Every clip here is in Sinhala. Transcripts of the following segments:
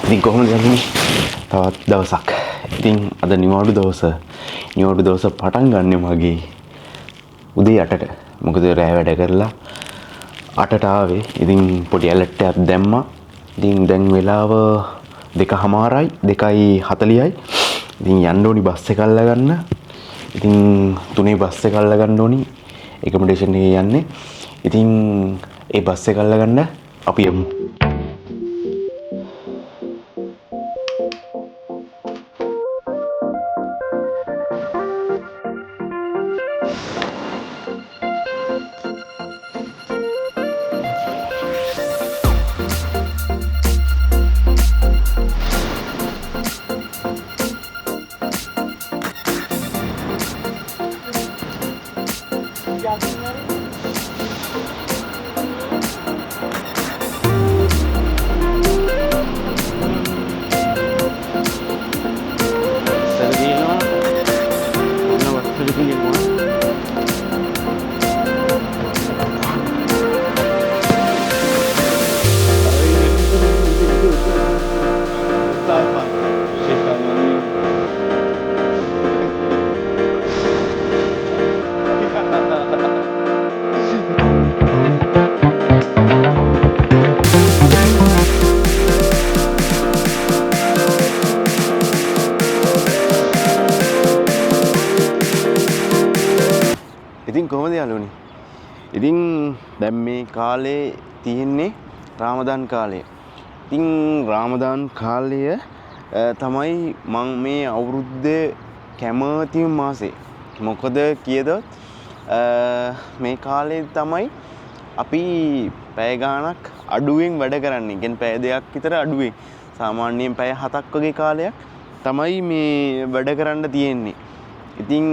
ඉතින් කොහොමද යන්නේ? තවත් දවසක්. ඉතින් අද නිවාඩු දවස පටන් ගන්න මගේ උදේ 8ට. මොකද රෑ වැඩ කරලා 8ට ආවේ. ඉතින් පොඩි ඇලර්ට් එකක් දැම්මා. ඉතින් දැන් වෙලාව 2:00යි 2:40යි. ඉතින් යන්න ඕනි බස් එක අල්ලගන්න. ඉතින් 3 බස් එක අල්ලගන්න ඕනි. එකමඩේෂන් එකේ යන්නේ. ඉතින් ඒ බස් එක අල්ලගන්න අපි යමු. ඉතින් කොහොමද යාළුවනි? ඉතින් දැන් මේ කාලේ තියෙන්නේ රාමදාන් කාලය. ඉතින් රාමදාන් කාලය තමයි මම මේ අවුරුද්දේ කැමතිම මාසේ. මොකද කියදොත් මේ කාලේ තමයි අපි පැය ගාණක් අඩුවෙන් වැඩ කරන්නේ. කියන්නේ පැය දෙකක් විතර අඩුවෙන්. සාමාන්‍යයෙන් පැය 7ක් වගේ කාලයක් තමයි මේ වැඩ කරන්න තියෙන්නේ. ඉතින්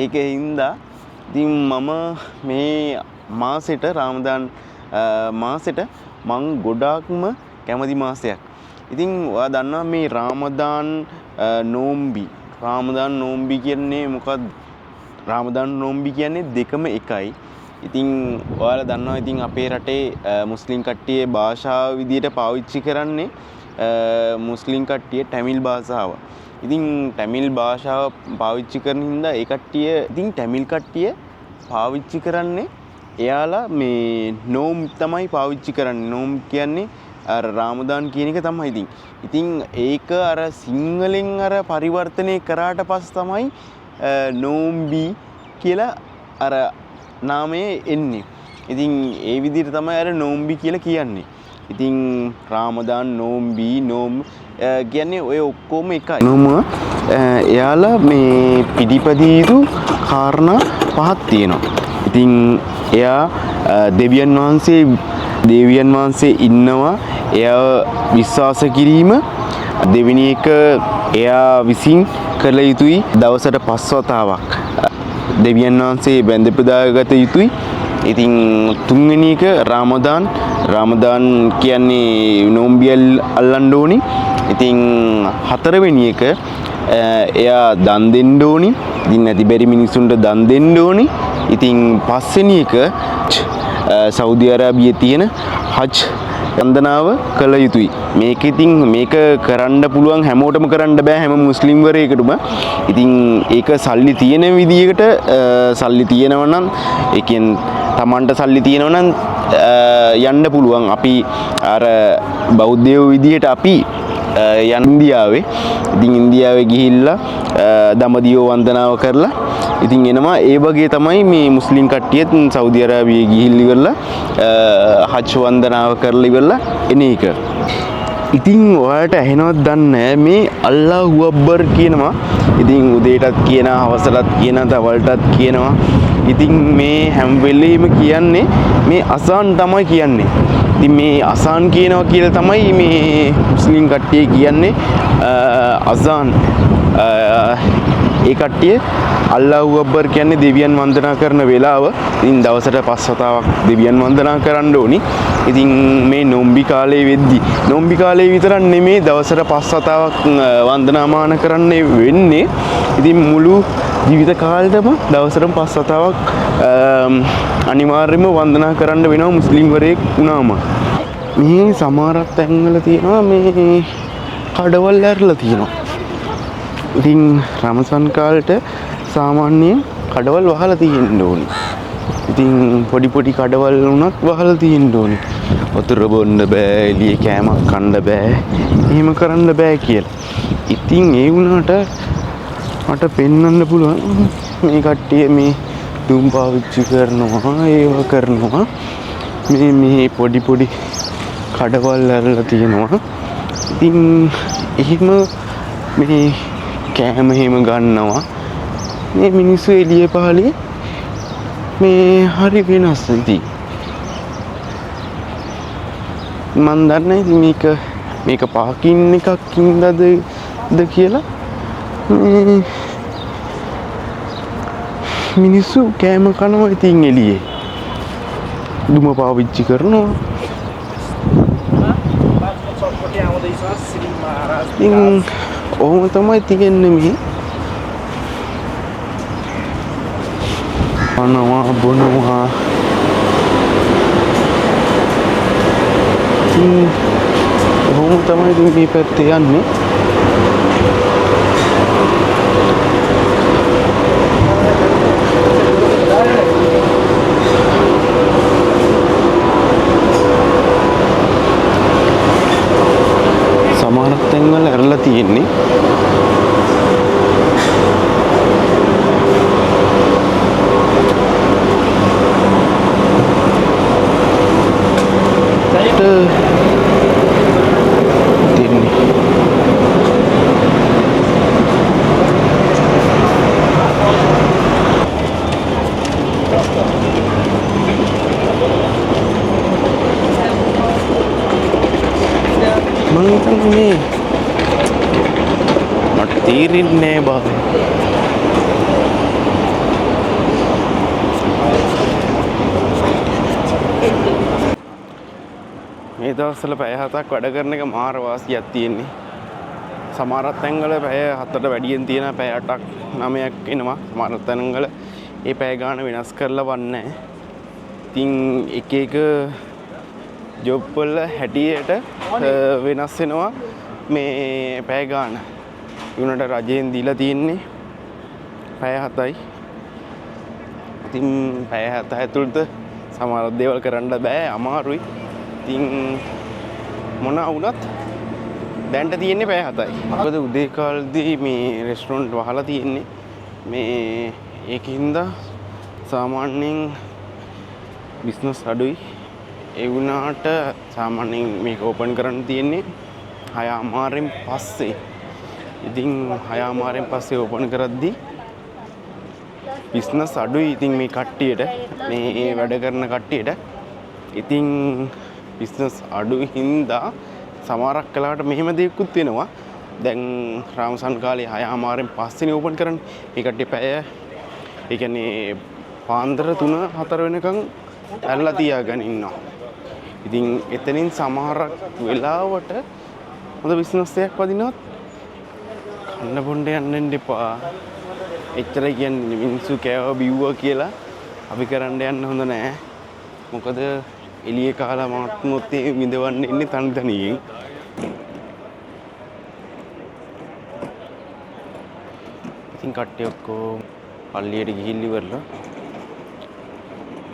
ඒකේ හින්දා ඉතින් මම මේ මාසෙට රාමදාන් මාසෙට මං ගොඩාක්ම කැමති මාසයක්. ඉතින් ඔයා දන්නවා මේ රාමදාන් නෝම්බි කියන්නේ මොකක්ද? රාමදාන් නෝම්බි කියන්නේ දෙකම එකයි. ඉතින් ඔයාලා දන්නවා ඉතින් අපේ රටේ මුස්ලිම් කට්ටිය භාෂාව විදියට පාවිච්චි කරන්නේ මුස්ලිම් කට්ටිය ටැමිල් භාෂාව. ඉතින් ටැමිල් භාෂාව පාවිච්චි කරන හින්දා ඒ කට්ටිය ඉතින් ටැමිල් කට්ටිය පාවිච්චි කරන්නේ එයාලා මේ නෝම් තමයි පාවිච්චි කරන්නේ. නෝම් කියන්නේ අර රාමදාන් කියන එක තමයි. ඉතින් ඒක අර සිංහලෙන් අර පරිවර්තනය කරාට පස්සේ තමයි නෝම්බි කියලා අර නාමය එන්නේ. ඉතින් ඒ විදිහට තමයි අර නෝම්බි කියලා කියන්නේ. ඉතින් රාමදාන් නෝම්බි කියන්නේ ඔය ඔක්කොම එකයි. නෝම එයාලා මේ පිළිපදිය යුතු කාරණා පහක් තියෙනවා. ඉතින් එයා දෙවියන් වහන්සේ ඉන්නවා. එයා විශ්වාස කිරීම. දෙවෙනි එක එයා විසින් කළ යුතුයි දවසට 5 වතාවක්. දෙවියන් වහන්සේ බැඳ පුදාගත යුතුයි. ඉතින් තුන්වෙනි එක රාමදාන් කියන්නේ නෝම්බියල් අල්ලන්න ඕනි. ඉතින් හතරවෙනි එක එයා දන් දෙන්න ඕනි. ඉතින් නැති බැරි මිනිසුන්ට දන් දෙන්න ඕනි. ඉතින් පස්වෙනි එක සෞදි අරාබියේ තියෙන හජ් වන්දනාව කළ යුතුයි. මේක කරන්න පුළුවන් හැමෝටම කරන්න බෑ හැම මුස්ලිම් වරයෙකුටම. ඉතින් ඒක සල්ලි තියෙන විදිහකට සල්ලි තියෙනවා නම් ඒ කියන්නේ Tamanට සල්ලි තියෙනවා නම් යන්න පුළුවන්. අපි අර බෞද්ධයෝ විදිහට අපි ඉන්දියාවේ ගිහිල්ලා දඹදිව වන්දනාව කරලා ඉතින් එනවා. ඒ වගේ තමයි මේ මුස්ලිම් කට්ටියත් සෞදි අරාබියේ ගිහිල්ලා ඉවරලා හජ් වන්දනාව කරලා ඉවරලා එන එක. ඉතින් ඔයාලට ඇහෙනවද දන්නේ මේ අල්ලාහ් අක්බර් කියනවා. ඉතින් උදේටත් කියනවා, හවසටත් කියනවා, දවල්ටත් කියනවා. ඉතින් මේ හැම වෙලෙම කියන්නේ මේ අසාන් තමයි කියන්නේ. ඉතින් මේ අසාන් කියනවා කියලා තමයි මේ මුස්ලිම් කට්ටිය කියන්නේ අසාන්. ඒ කට්ටිය අල්ලාහ් අක්බර් කියන්නේ දෙවියන් වන්දනා කරන වෙලාව. ඉතින් දවසට 5 වතාවක් දෙවියන් වන්දනා කරන්න ඕනි. ඉතින් මේ නොම්බි කාලේ විතරක් නෙමේ දවසට 5 වතාවක් වන්දනාමාන කරන්න වෙන්නේ. ඉතින් මුළු ජීවිත කාලෙටම දවසට 5 වතාවක් අනිවාර්යයෙන්ම වන්දනා කරන්න වෙනවා මුස්ලිම් වරයෙක් වුණාම. මේ සමහරක් තැන්වල තියෙනවා මේ කඩවල් ඇරලා තියෙනවා. ඉතින් රමසන් කාලට සාමාන්‍යයෙන් කඩවල් වහලා තියෙන්න ඕනේ. ඉතින් පොඩි පොඩි කඩවල් වුණත් වහලා තියෙන්න ඕනේ. වතුර බොන්න බෑ, එළියේ කෑමක් කන්න බෑ, එහෙම කරන්න බෑ කියලා. ඉතින් ඒ වුණාට මට පෙන්වන්න පුළුවන් මේ කට්ටිය මේ දුම් පාවිච්චි කරනවා, ඒව කරනවා. මේ පොඩි පොඩි කඩවල් ඇරලා තියෙනවා. ඉතින් එහෙම මේ කෑම එහෙම ගන්නවා. මේ මිනිස්සු එළියේ පහලේ මේ හරි වෙනස්. ඉතින් මන් දන්නේ මේක පාකින් එකක් ඉඳද කියලා මේ මිනිස්සු කෑම කනවා. ඉතින් එළියේ දුම පාවිච්චි කරනවා. ඉතින් ඔහොම තමයි තියෙන්නේ. මේ කනවා බොනවා. ඉතින් ඔහොම තමයි ඉතින් මේ පැත්තේ යන්නේ. සමහර තැන්වල ඇරලා තියෙන්නේ. මේ මට තේරෙන්නේ නෑ බා. මේ දවස්වල පැය 7ක් වැඩ කරන එක මාර වාසියක් තියෙන්නේ. සමහර තැන්වල පැය 7ට වැඩියෙන් තියෙනවා, පැය 8ක් 9ක් එනවා. සමහර තැන්වල ඒ පැය ගාන වෙනස් කරලා වන්නේ. ඉතින් එක එක ජොබ් වල හැටියට වෙනස් වෙනවා මේ පැය ගාන. උනට රජයෙන් දීලා තියෙන්නේ පැය 7යි. ඉතින් පැය 7 ඇතුළත සමහර දේවල් කරන්න බෑ, අමාරුයි. ඉතින් මොන වුණත් දැන්ට තියෙන්නේ පැය 7යි. මොකද උදේ කාලේදී මේ රෙස්ටොරන්ට් වහලා තියෙන්නේ. මේ ඒකින්ද සාමාන්‍යයෙන් බිස්නස් අඩුයි. ඒ වුණාට සාමාන්‍යයෙන් මේක ඕපන් කරන්න තියෙන්නේ 6:00 පස්සේ. ඉතින් 6:00 පස්සේ ඕපන් කරද්දී බිස්නස් අඩුයි. ඉතින් මේ කට්ටියට, මේ වැඩ කරන කට්ටියට ඉතින් බිස්නස් අඩුයි හින්දා සමහරක් කලාවට මෙහෙම දෙයක්කුත් වෙනවා. දැන් රාමසන් කාලේ 6:00 පස්සේනේ ඕපන් කරන්නේ. මේ කට්ටිය පැය ඒ කියන්නේ පාන්දර 3-4 වෙනකන් ඇරලා තියාගෙන ඉන්නවා. ඉතින් එතනින් සමහරක් වෙලාවට හොඳ බිස්නස් එකක් වදිනවත් කන්න බොන්න යන්න එපා. එච්චර කියන්නේ මිනිස්සු කෑවා බිව්වා කියලා අපි කරන්න යන්න හොඳ නෑ. මොකද එළියේ කාලා මාත්මොත් විඳවන්න ඉන්නේ තනි තනියෙන්. ඉතින් කට්ටිය ඔක්කොම පල්ලියට ගිහිල්ලා ඉවරලා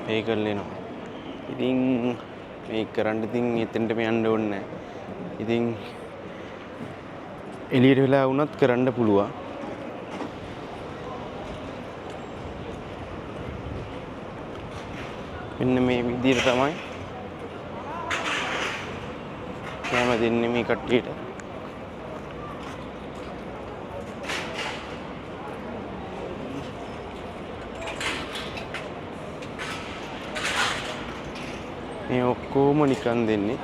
පේ කරලා එනවා. ඉතින් මේක කරන්න ඉතින් එතෙන්ටම යන්න ඕනේ නැහැ. ඉතින් එළියට වෙලා වුණත් කරන්න පුළුවන්. මෙන්න මේ විදිහට තමයි කැම දෙන්නේ මේ කට්ටියට. මේ ඔක්කොම නිකන් දෙන්නේ.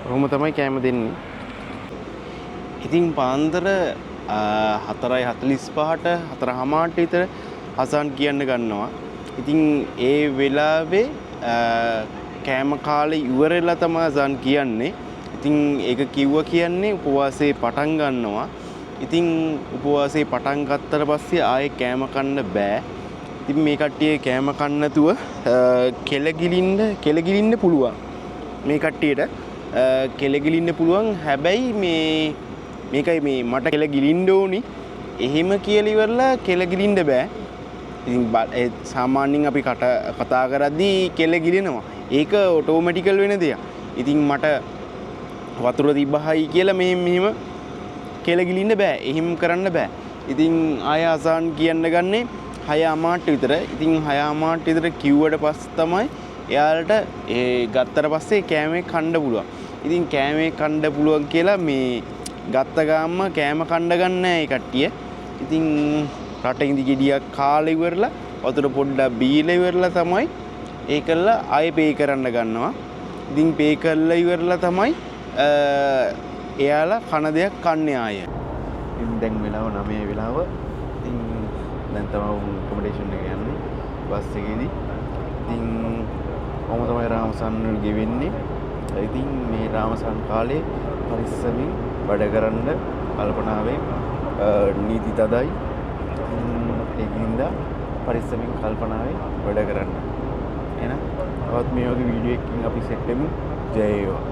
ඔහොම තමයි කෑම දෙන්නේ. ඉතින් පාන්දර 4:45ට 4:00ට විතර හසන් කියන්න ගන්නවා. ඉතින් ඒ වෙලාවේ කෑම කාලේ ඉවරලා තමයි හසන් කියන්නේ. ඉතින් ඒක කිව්වා කියන්නේ උපවාසයේ පටන් ගන්නවා. ඉතින් උපවාසයේ පටන් ගත්තට පස්සේ ආයේ කෑම කන්න බෑ. ඉතින් මේ කට්ටිය කෑම කන්න නැතුව කෙලගිලින්න පුළුවන්. මේ කට්ටියට කෙලගිලින්න පුළුවන්. හැබැයි මේකයි මේ මට කෙලගිලින්න ඕනි. එහෙම කියලා ඉවරලා කෙලගිලින්න බෑ. ඉතින් සාමාන්‍යයෙන් අපි කතා කරද්දී කෙලගිලිනවා. ඒක ඔටෝමැටිකල් වෙන දෙයක්. ඉතින් මට වතුර තිබ්බහයි කියලා මෙහෙම කෙලගිලින්න බෑ. එහෙම කරන්න බෑ. ඉතින් ආය අසන් කියන්න ගන්නේ 6:00ට විතර. ඉතින් 6:00ට විතර කිව්වට පස්සේ තමයි එයාලට ගත්තට පස්සේ කෑමේ කන්න පුළුවන්. ඉතින් කෑමේ කන්න පුළුවන් කියලා මේ ගත්ත ගාම්ම කෑම කන්න ගන්න නෑ ඒ කට්ටිය. ඉතින් රටින් දිගියක් කාලේ ඉවරලා වතුර පොඩ්ඩක් බීලා ඉවරලා තමයි ඒකල්ලා ආයෙ පේ කරන්න ගන්නවා. ඉතින් පේ කරලා ඉවරලා තමයි එයාලා කන දෙයක් කන්නේ ආයෙ. ඉතින් දැන් වෙලාව 9 වෙලාව. ඉතින් දැන් තමයි කොමඩේෂන් එක යන්නේ බස් එකේදී. ඉතින් කොහොම තමයි රාමසන් ගෙවෙන්නේ. ඉතින් මේ රාමසන් කාලේ පරිස්සමින් වැඩ කරන්න කල්පනාවෙන් නීති තදයි. ඒකින්ද පරිස්සමින් කල්පනාවෙන් වැඩ කරන්න. එහෙනම් තවත් මේ වගේ වීඩියෝ එකකින් අපි සෙට් වෙමු. ජය වේවා.